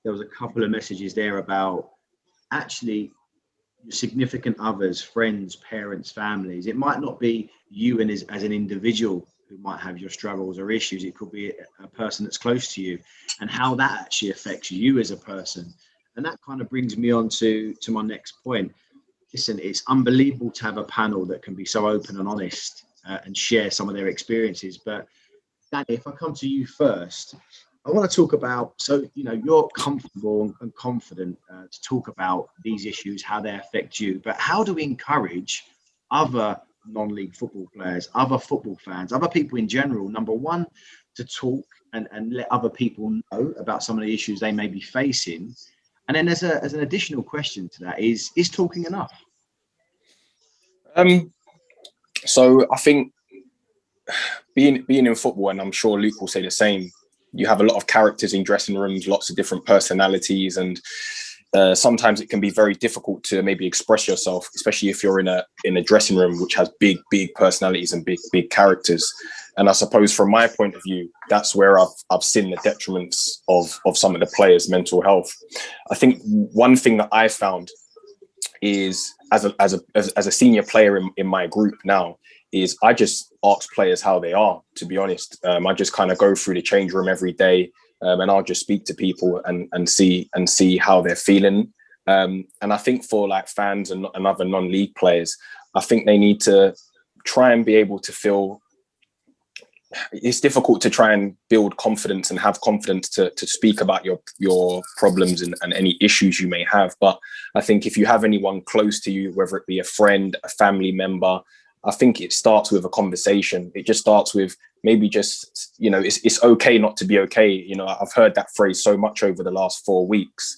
There was a couple of messages there about actually your significant others, friends, parents, families. It might not be you and as an individual who might have your struggles or issues. It could be a person that's close to you, and how that actually affects you as a person. And that kind of brings me on to my next point. Listen, it's unbelievable to have a panel that can be so open and honest and share some of their experiences. But Danny, if I come to you first, I want to talk about, so, you're comfortable and confident to talk about these issues, how they affect you, but how do we encourage other non-league football players, other football fans, other people in general, number one, to talk and let other people know about some of the issues they may be facing? And then as an additional question to that is talking enough? So I think being in football, and I'm sure Luke will say the same, you have a lot of characters in dressing rooms, lots of different personalities, and sometimes it can be very difficult to maybe express yourself, especially if you're in a dressing room which has big personalities and big characters. And I suppose from my point of view, that's where I've seen the detriments of some of the players' mental health. I think one thing that I found is as a senior player in my group now is I just ask players how they are, to be honest. I just kind of go through the change room every day, and I'll just speak to people and see how they're feeling. And I think for like fans and other non-league players, I think they need to try and be able to feel. It's difficult to try and build confidence and have confidence to speak about your problems and any issues you may have. But I think if you have anyone close to you, whether it be a friend, a family member, I think it starts with a conversation. It just starts with maybe just, it's okay not to be okay. I've heard that phrase so much over the last 4 weeks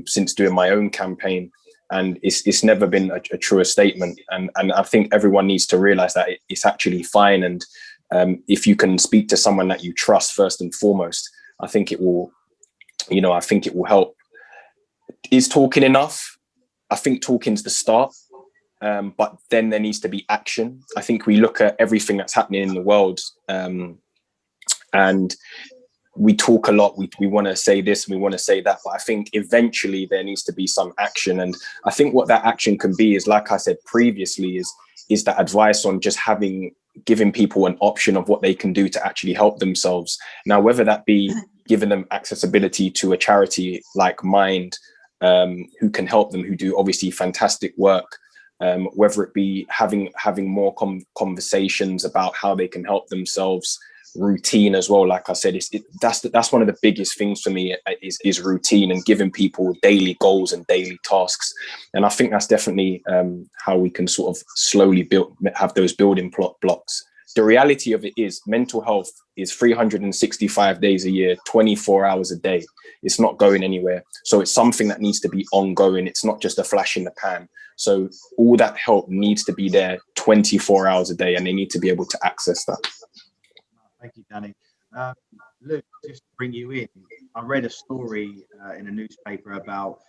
since doing my own campaign. And it's never been a truer statement. And I think everyone needs to realize that it's actually fine. And if you can speak to someone that you trust first and foremost, I think it will help. Is talking enough? I think talking's the start. But then there needs to be action. I think we look at everything that's happening in the world and we talk a lot. We want to say this and we want to say that. But I think eventually there needs to be some action. And I think what that action can be is, like I said previously, is that advice on just giving people an option of what they can do to actually help themselves. Now, whether that be giving them accessibility to a charity like Mind, who can help them, who do obviously fantastic work, whether it be having more conversations about how they can help themselves, routine as well. Like I said, that's one of the biggest things for me is routine and giving people daily goals and daily tasks. And I think that's definitely how we can sort of slowly have those building blocks. The reality of it is mental health is 365 days a year, 24 hours a day. It's not going anywhere. So it's something that needs to be ongoing. It's not just a flash in the pan. So all that help needs to be there 24 hours a day, and they need to be able to access that. Thank you, Danny. Luke, just to bring you in, I read a story in a newspaper about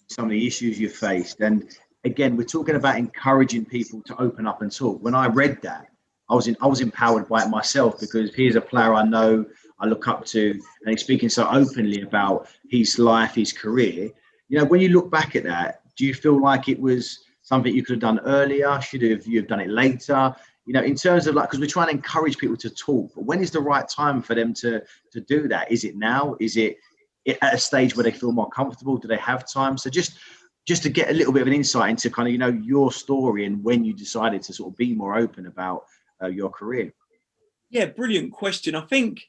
some of the issues you faced. And again, we're talking about encouraging people to open up and talk. When I read that, I was empowered by it myself, because here's a player I know, I look up to, and he's speaking so openly about his life, his career. When you look back at that, do you feel like it was something you could have done earlier? Should you have done it later? In terms of because we're trying to encourage people to talk, but when is the right time for them to do that? Is it now? Is it at a stage where they feel more comfortable? Do they have time? So just to get a little bit of an insight into kind of, your story and when you decided to sort of be more open about your career. Yeah, brilliant question. I think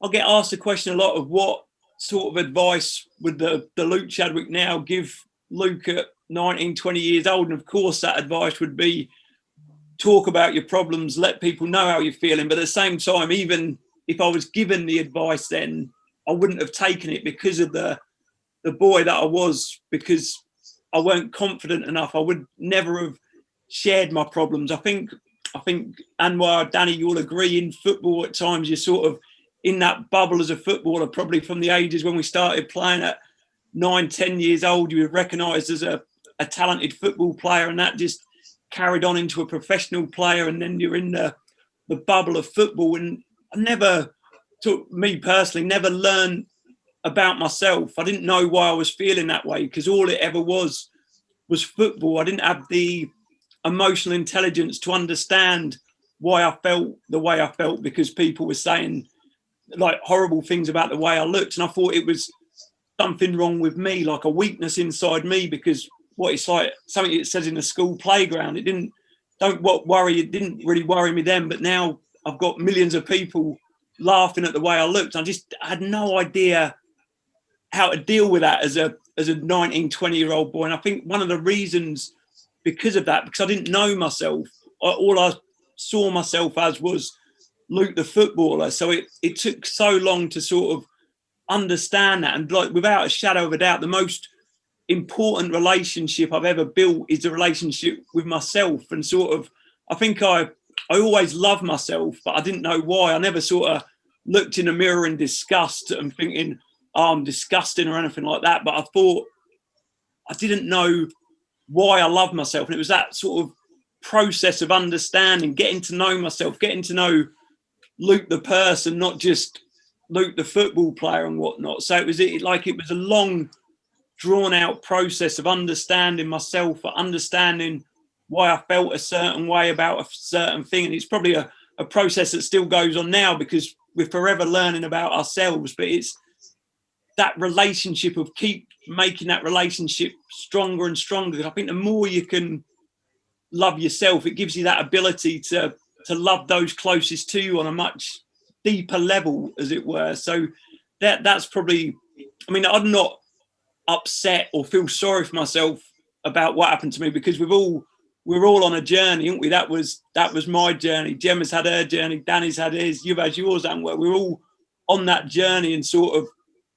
I'll get asked the question a lot of what sort of advice would the Luke Chadwick now give Luke at 19, 20 years old? And of course that advice would be talk about your problems, let people know how you're feeling. But at the same time, even if I was given the advice then, I wouldn't have taken it because of the boy that I was, because I weren't confident enough. I would never have shared my problems. I think Anwar, Danny, you'll agree, in football at times you're sort of in that bubble as a footballer, probably from the ages when we started playing at 9, 10 years old, you were recognised as a talented football player, and that just carried on into a professional player, and then you're in the bubble of football. And I never me personally, never learned about myself. I didn't know why I was feeling that way, because all it ever was football. I didn't have the emotional intelligence to understand why I felt the way I felt, because people were saying like horrible things about the way I looked, and I thought it was something wrong with me, like a weakness inside me, because what it's like something it says in the school playground, it didn't really worry me then, but now I've got millions of people laughing at the way I looked. I had no idea how to deal with that as a 19, 20-year-old boy. And I think one of the reasons because of that, because I didn't know myself, all I saw myself as was Luke the footballer. So it took so long to sort of understand that. And like, without a shadow of a doubt, the most important relationship I've ever built is the relationship with myself. And sort of, I think I always loved myself, but I didn't know why. I never sort of looked in the mirror in disgust and thinking, oh, I'm disgusting or anything like that. But I thought, I didn't know why I love myself. And it was that sort of process of understanding, getting to know myself, getting to know Luke the person, not just Luke the football player and whatnot. So it was a long, drawn out process of understanding myself, understanding why I felt a certain way about a certain thing. And it's probably a process that still goes on now, because we're forever learning about ourselves. But it's that relationship of keep making that relationship stronger and stronger. I think the more you can love yourself, it gives you that ability to love those closest to you on a much deeper level, as it were. So that's probably, I mean, I'm not upset or feel sorry for myself about what happened to me, because we're all on a journey, aren't we? That was my journey. Gemma's had her journey, Danny's had his, you've had yours, and we're all on that journey and sort of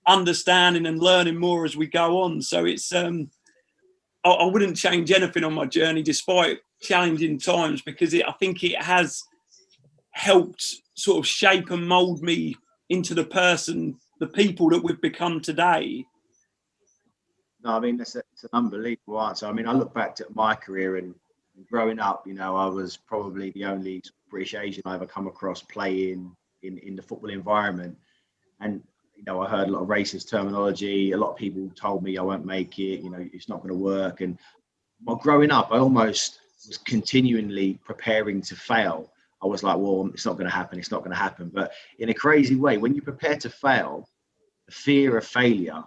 understanding and learning more as we go on. So it's I wouldn't change anything on my journey, despite challenging times, because I think it has helped sort of shape and mold me into the people that we've become today. No, I mean, it's an unbelievable answer. I mean, I look back at my career, and growing up, I was probably the only British Asian I ever come across playing in the football environment. And, I heard a lot of racist terminology. A lot of people told me I won't make it, it's not going to work. And while growing up, I almost was continually preparing to fail. I was like, well, it's not going to happen. It's not going to happen. But in a crazy way, when you prepare to fail, the fear of failure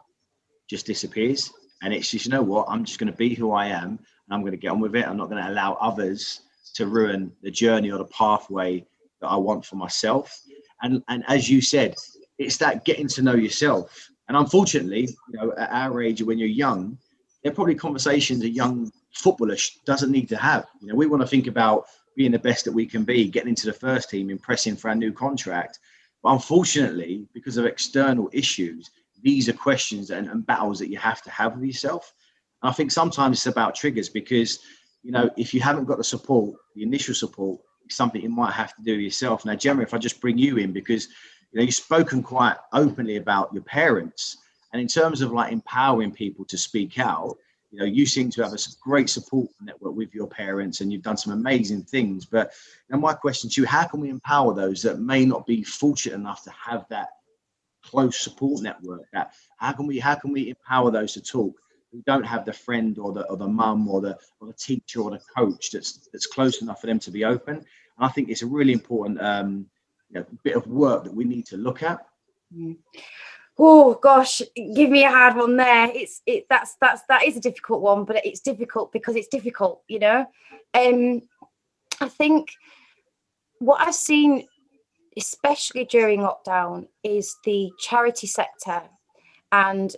just disappears. And it's just, I'm just going to be who I am, and I'm going to get on with it. I'm not going to allow others to ruin the journey or the pathway that I want for myself. And as you said, it's that getting to know yourself. And unfortunately, at our age, when you're young, there are probably conversations a young footballer doesn't need to have. We want to think about being the best that we can be, getting into the first team, impressing for our new contract. But unfortunately, because of external issues, these are questions and battles that you have to have with yourself. And I think sometimes it's about triggers, because, if you haven't got the support, the initial support, it's something you might have to do yourself. Now, Gemma, if I just bring you in, because, you've spoken quite openly about your parents, and in terms of like empowering people to speak out, you seem to have a great support network with your parents, and you've done some amazing things. But now my question to you, how can we empower those that may not be fortunate enough to have that close support network? That how can we empower those to talk, who don't have the friend or the mum or the teacher or the coach that's close enough for them to be open? And I think it's a really important bit of work that we need to look at. Oh gosh, give me a hard one there. That is a difficult one, but it's difficult because it's difficult, I think what I've seen, especially during lockdown, is the charity sector and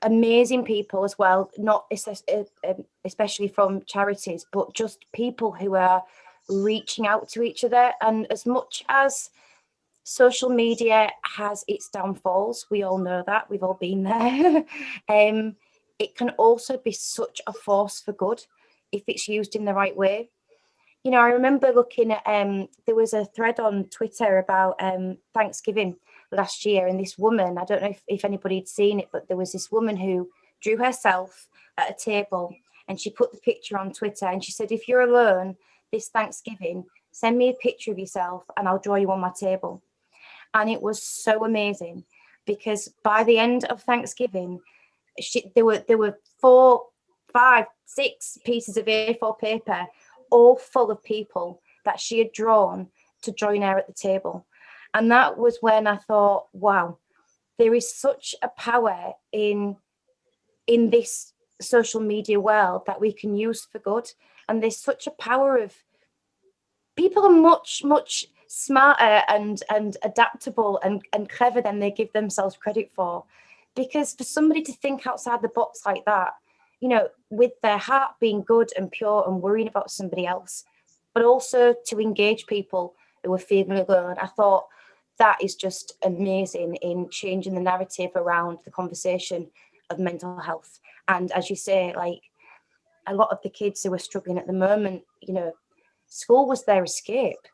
amazing people as well, not especially from charities, but just people who are reaching out to each other. And as much as social media has its downfalls, we all know that, we've all been there, it can also be such a force for good if it's used in the right way. I remember looking at there was a thread on Twitter about Thanksgiving last year, and this woman, I don't know if anybody had seen it, but there was this woman who drew herself at a table, and she put the picture on Twitter, and she said, if you're alone this Thanksgiving, send me a picture of yourself and I'll draw you on my table. And it was so amazing, because by the end of Thanksgiving, there were 4, 5, 6 pieces of A4 paper, all full of people that she had drawn to join her at the table. And that was when I thought, wow, there is such a power in this social media world that we can use for good. And there's such a power of people are much, much smarter and adaptable and clever than they give themselves credit for. Because for somebody to think outside the box like that, you know, with their heart being good and pure and worrying about somebody else, but also to engage people who are feeling alone, I thought that is just amazing in changing the narrative around the conversation of mental health. And as you say, like, a lot of the kids who are struggling at the moment, you know, school was their escape,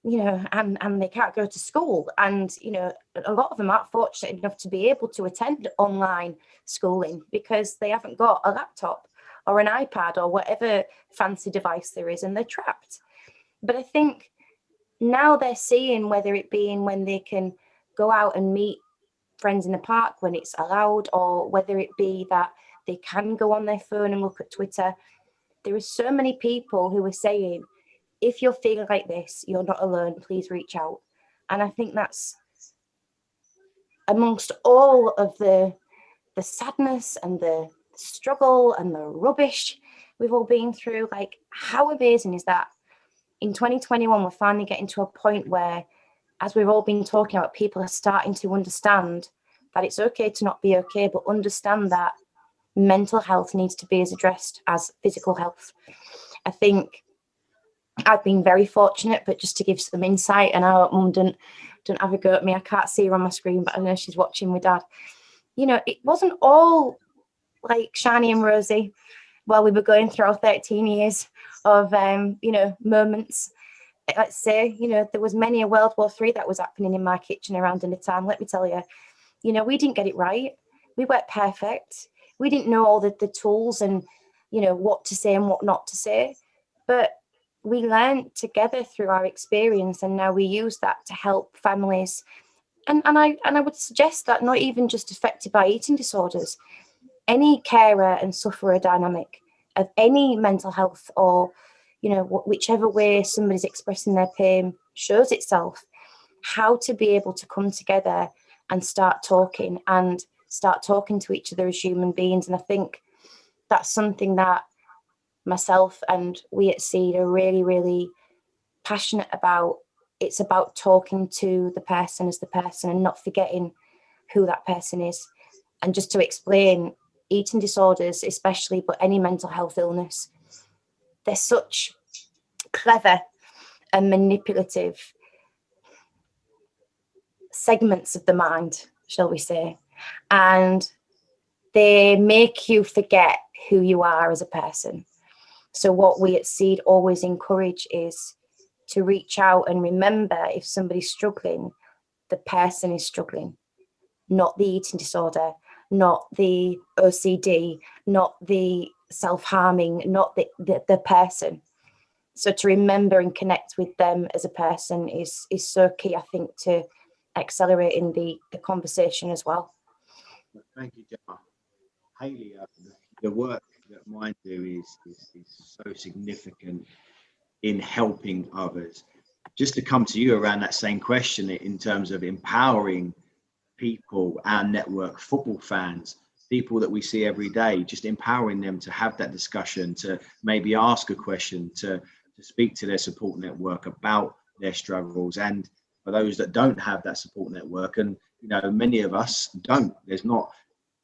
you know, and they can't go to school. And, you know, a lot of them aren't fortunate enough to be able to attend online schooling because they haven't got a laptop or an iPad or whatever fancy device there is, and they're trapped. But I think now they're seeing, whether it be in when they can go out and meet friends in the park when it's allowed, or whether it be that they can go on their phone and look at Twitter, there are so many people who are saying, if you're feeling like this, you're not alone, please reach out. And I think that's, amongst all of the sadness and the struggle and the rubbish we've all been through, like, how amazing is that? In 2021, we're finally getting to a point where, as we've all been talking about, people are starting to understand that it's okay to not be okay, but understand that mental health needs to be as addressed as physical health. I think I've been very fortunate, but just to give some insight, and I hope Mum don't have a go at me. I can't see her on my screen, but I know she's watching with Dad. You know, it wasn't all like shiny and rosy while we were going through our 13 years of, you know, moments. Let's say, you know, there was many a World War III that was happening in my kitchen around dinner time. Let me tell you, you know, we didn't get it right. We weren't perfect. We didn't know all the tools and, you know, what to say and what not to say. But we learned together through our experience, and now we use that to help families. And I would suggest that not even just affected by eating disorders, any carer and sufferer dynamic of any mental health, or, you know, whichever way somebody's expressing their pain shows itself, how to be able to come together and start talking to each other as human beings. And I think that's something that myself and we at SEED are really, really passionate about. It's about talking to the person as the person and not forgetting who that person is. And just to explain, eating disorders especially, but any mental health illness, they're such clever and manipulative segments of the mind, shall we say, and they make you forget who you are as a person. So what we at SEED always encourage is to reach out and remember, if somebody's struggling, the person is struggling, not the eating disorder, not the OCD, not the self-harming, not the person. So to remember and connect with them as a person is so key, I think, to accelerating the conversation as well. Thank you, Gemma. Hayley, the work that mine do is so significant in helping others. Just to come to you around that same question in terms of empowering people, our network, football fans, people that we see every day, just empowering them to have that discussion, to maybe ask a question, to speak to their support network about their struggles. And for those that don't have that support network, and, you know, many of us don't, there's not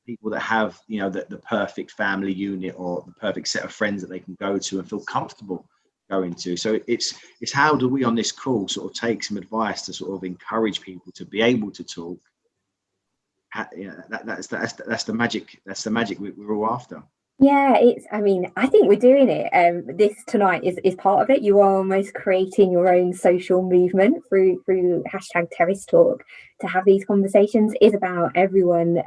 people that have, you know, the perfect family unit or the perfect set of friends that they can go to and feel comfortable going to. So it's how do we on this call sort of take some advice to sort of encourage people to be able to talk. You know, that's the magic we're all after. Yeah, I think we're doing it. This tonight is part of it. You are almost creating your own social movement through hashtag Terrace Talk. To have these conversations is about everyone,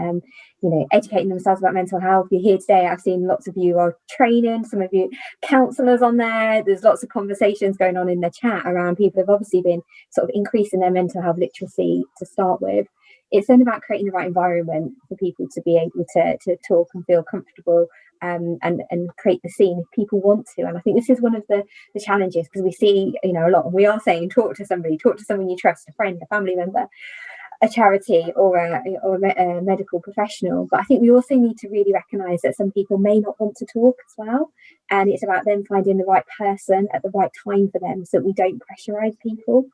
educating themselves about mental health. You're here today. I've seen lots of you are training, some of you counsellors on there. There's lots of conversations going on in the chat around people who've obviously been sort of increasing their mental health literacy to start with. It's then about creating the right environment for people to be able to talk and feel comfortable, and create the scene if people want to. And I think this is one of the challenges, because we see, a lot, and we are saying talk to someone you trust, a friend, a family member, a charity, or a medical professional. But I think we also need to really recognise that some people may not want to talk as well, and it's about them finding the right person at the right time for them, so that we don't pressurise people.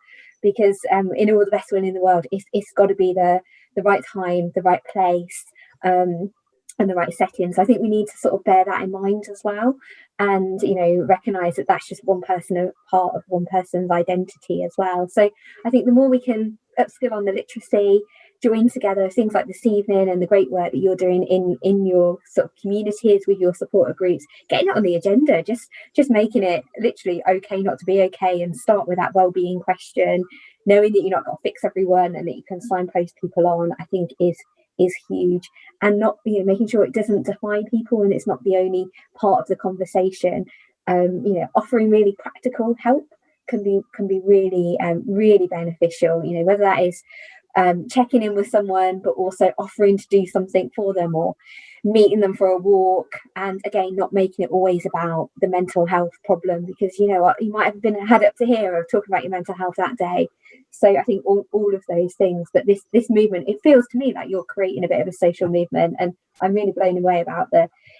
Because in all the best will in the world, it's got to be the right time, the right place, and the right setting. So I think we need to sort of bear that in mind as well, and recognise that that's just one person, a part of one person's identity as well. So I think the more we can upskill on the literacy, join together things like this evening and the great work that you're doing in your sort of communities with your supporter groups, getting it on the agenda, just making it literally okay not to be okay, and start with that well-being question, knowing that you're not going to fix everyone and that you can signpost people on, I think is huge. And not making sure it doesn't define people and it's not the only part of the conversation. Offering really practical help can be really really beneficial, whether that is checking in with someone, but also offering to do something for them, or meeting them for a walk. And again, not making it always about the mental health problem, because you might have had up to here of talking about your mental health that day. So I think all of those things. But this movement, it feels to me like you're creating a bit of a social movement, and I'm really blown away about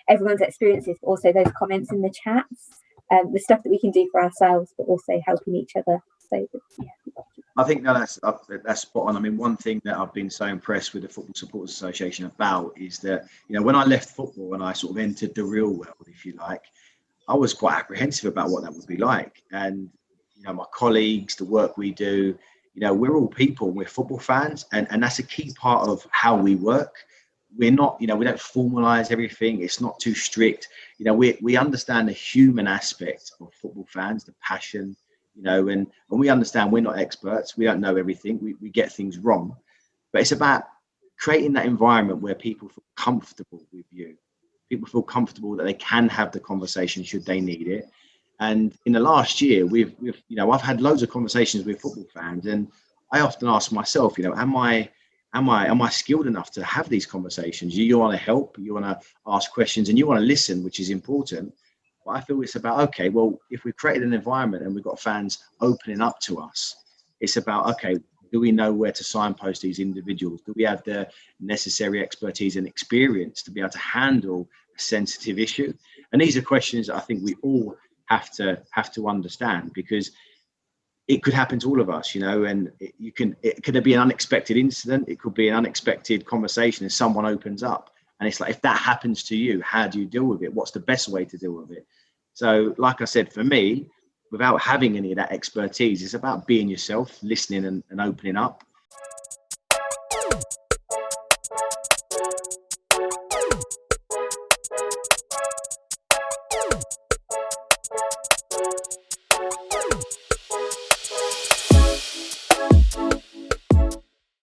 everyone's experiences, but also those comments in the chats, the stuff that we can do for ourselves, but also helping each other. So yeah. I think that's spot on. I mean, one thing that I've been so impressed with the Football Supporters Association about is that, when I left football and I sort of entered the real world, if you like, I was quite apprehensive about what that would be like. And, my colleagues, the work we do, we're all people, we're football fans, and that's a key part of how we work. We're not, we don't formalize everything. It's not too strict. We understand the human aspect of football fans, the passion, and we understand we're not experts. We don't know everything. We get things wrong. But it's about creating that environment where people feel comfortable with you. People feel comfortable that they can have the conversation should they need it. And in the last year, we've I've had loads of conversations with football fans, and I often ask myself, am I skilled enough to have these conversations? You want to help, you want to ask questions, and you want to listen, which is important. But I feel it's about, okay, well, if we've created an environment and we've got fans opening up to us, it's about, okay, do we know where to signpost these individuals? Do we have the necessary expertise and experience to be able to handle a sensitive issue? And these are questions that I think we all have to understand, because it could happen to all of us, and it could be an unexpected incident. It could be an unexpected conversation and someone opens up. And it's like, if that happens to you, how do you deal with it? What's the best way to deal with it? So, like I said, for me, without having any of that expertise, it's about being yourself, listening and opening up.